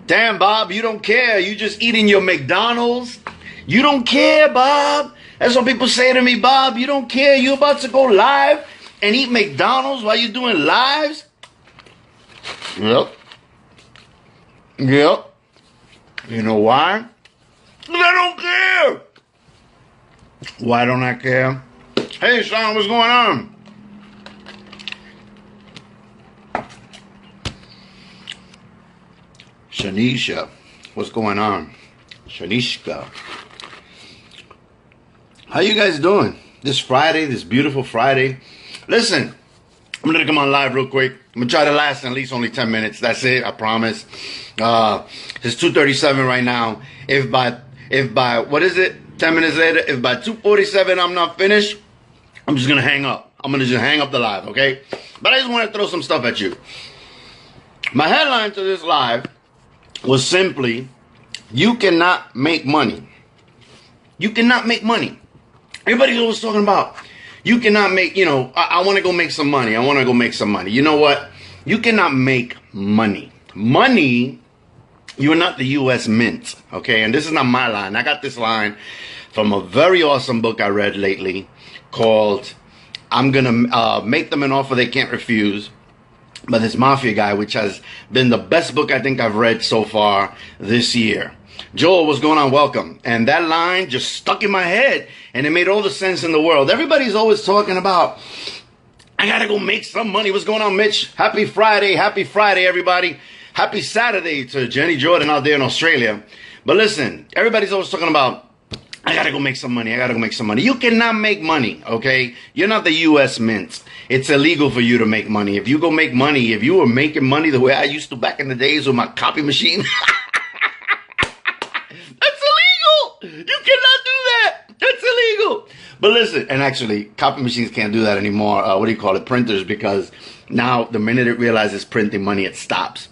Damn, Bob, you don't care. You just eating your McDonald's. You don't care, Bob. That's what people say to me, Bob. You don't care. You about to go live and eat McDonald's while you're doing lives? Yep. Yep. You know why? I don't care. Why don't I care? Hey, Sean, what's going on? Shanisha, what's going on? Shanishka. How you guys doing? This Friday, this beautiful Friday. Listen, I'm gonna come on live real quick. I'm gonna try to last at least only 10 minutes. That's it, I promise. It's 2:37 right now. If by what is it? 10 minutes later, if by 2:47 I'm not finished, I'm just gonna hang up. I'm gonna just hang up the live, okay? But I just want to throw some stuff at you. My headline to this live was simply, you cannot make money. You cannot make money. Everybody's always talking about, you cannot make, I want to go make some money. I want to go make some money. You know what? You cannot make money. Money, you're not the U.S. Mint, okay? And this is not my line. I got this line from a very awesome book I read lately called, I'm going to Make Them an Offer They Can't Refuse, by this Mafia guy, which has been the best book I think I've read so far this year. Joel, what's going on? Welcome. And that line just stuck in my head, and it made all the sense in the world. Everybody's always talking about, I gotta go make some money. What's going on, Mitch? Happy Friday, everybody. Happy Saturday to Jenny Jordan out there in Australia. But listen, everybody's always talking about, I gotta go make some money. I gotta go make some money. You cannot make money, okay? You're not the U.S. Mint. It's illegal for you to make money. If you go make money, if you were making money the way I used to back in the days with my copy machine, that's illegal. You cannot do that. That's illegal. But listen, and actually, copy machines can't do that anymore. Printers, because now the minute it realizes printing money, it stops.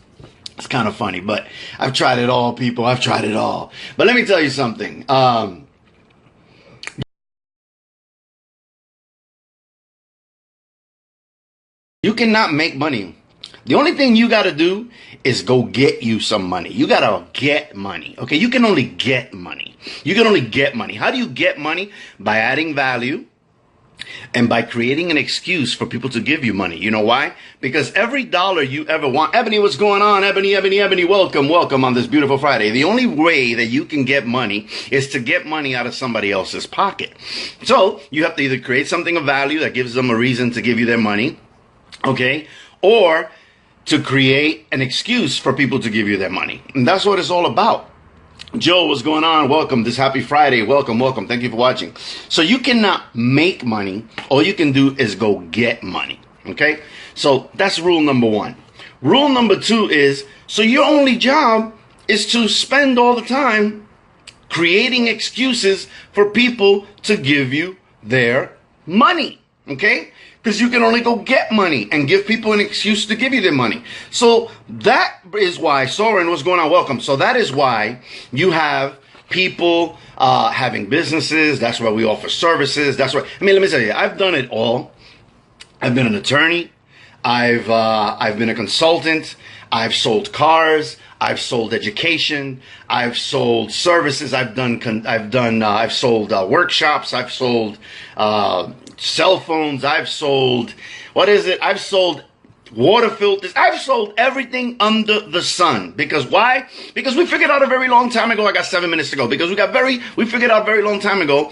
It's kind of funny, but I've tried it all, people. I've tried it all. But let me tell you something. You cannot make money. The only thing you got to do is go get you some money. You got to get money. Okay, you can only get money. You can only get money. How do you get money? By adding value and by creating an excuse for people to give you money. You know why? Because every dollar you ever want. Ebony, what's going on? Ebony, welcome on this beautiful Friday. The only way that you can get money is to get money out of somebody else's pocket. So you have to either create something of value that gives them a reason to give you their money, okay, or to create an excuse for people to give you their money. And that's what it's all about. Joe, what's going on? Welcome this happy Friday. Welcome. Thank you for watching. So you cannot make money. All you can do is go get money. Okay? So that's rule number one. Rule number two is, so your only job is to spend all the time creating excuses for people to give you their money. Okay? Because you can only go get money and give people an excuse to give you their money. So that is why, Soren, what's going on? Welcome. So that is why you have people having businesses. That's why we offer services. That's why, let me tell you, I've done it all. I've been an attorney. I've been a consultant. I've sold cars. I've sold education. I've sold services. I've sold workshops. I've sold cell phones. I've sold, I've sold water filters. I've sold everything under the sun. Because why? Because we figured out a very long time ago. I got 7 minutes to go. Because we figured out a very long time ago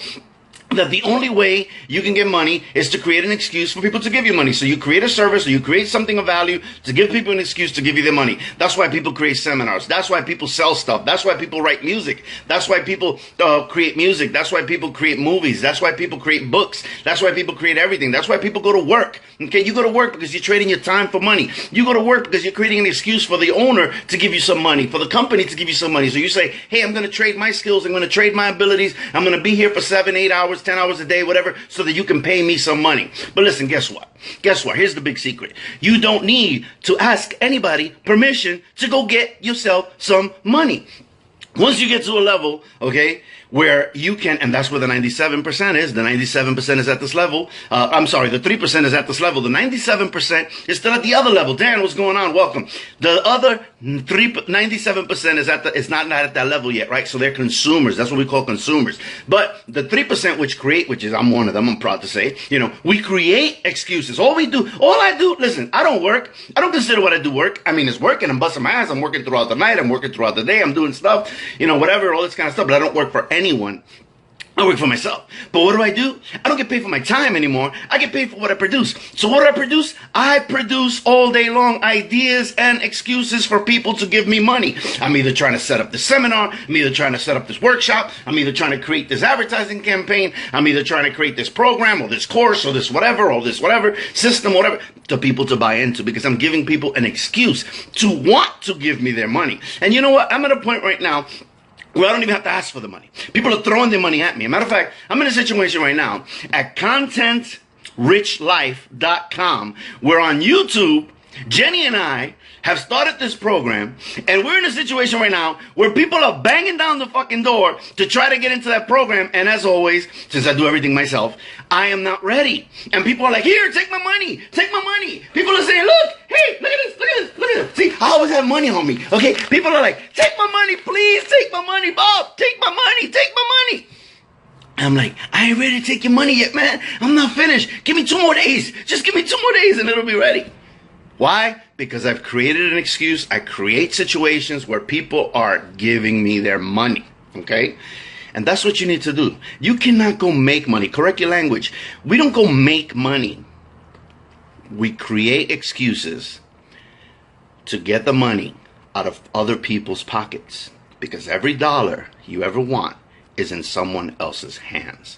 that the only way you can get money is to create an excuse for people to give you money. So you create a service, or you create something of value to give people an excuse to give you their money. That's why people create seminars. That's why people sell stuff. That's why people write music. That's why people create music. That's why people create movies. That's why people create books. That's why people create everything. That's why people go to work. Okay, you go to work because you're trading your time for money. You go to work because you're creating an excuse for the owner to give you some money, for the company to give you some money. So you say, hey, I'm going to trade my skills. I'm going to trade my abilities. I'm going to be here for 7, 8 hours, 10 hours a day, whatever, so that you can pay me some money. But listen, guess what? Here's the big secret. You don't need to ask anybody permission to go get yourself some money. Once you get to a level, okay, where you can, and that's where the 97% is. The 97% is at this level. I'm sorry, the 3% is at this level. The 97% is still at the other level. Dan, what's going on? Welcome. The other 97% is it's not at that level yet, right? So they're consumers. That's what we call consumers. But the 3% which is, I'm one of them, I'm proud to say, we create excuses. All I do, listen, I don't work. I don't consider what I do work. I mean, it's working. I'm busting my ass. I'm working throughout the night. I'm working throughout the day. I'm doing stuff, whatever, all this kind of stuff. But I don't work for anyone. I work for myself. But what do? I don't get paid for my time anymore. I get paid for what I produce. So what do I produce? I produce all day long ideas and excuses for people to give me money. I'm either trying to set up this seminar. I'm either trying to set up this workshop. I'm either trying to create this advertising campaign. I'm either trying to create this program or this course or this whatever system, whatever, to people to buy into, because I'm giving people an excuse to want to give me their money. And you know what? I'm at a point right now where I don't even have to ask for the money. People are throwing their money at me. As a matter of fact, I'm in a situation right now at contentrichlife.com where on YouTube, Jenny and I have started this program, and we're in a situation right now where people are banging down the fucking door to try to get into that program. And as always, since I do everything myself, I am not ready. And people are like, here, take my money. Take my money. People are saying, look, hey, look at this, look at this, look at this. See, I always have money on me, okay? People are like, take my money, please, take my money, Bob, take my money, take my money. I'm like, I ain't ready to take your money yet, man. I'm not finished. Give me 2 more days. Just give me 2 more days and it'll be ready. Why? Because I've created an excuse. I create situations where people are giving me their money, okay? And that's what you need to do. You cannot go make money. Correct your language. We don't go make money. We create excuses to get the money out of other people's pockets, because every dollar you ever want is in someone else's hands.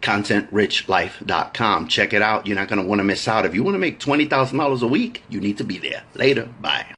ContentRichLife.com. Check it out. You're not going to want to miss out. If you want to make $20,000 a week, you need to be there. Later. Bye.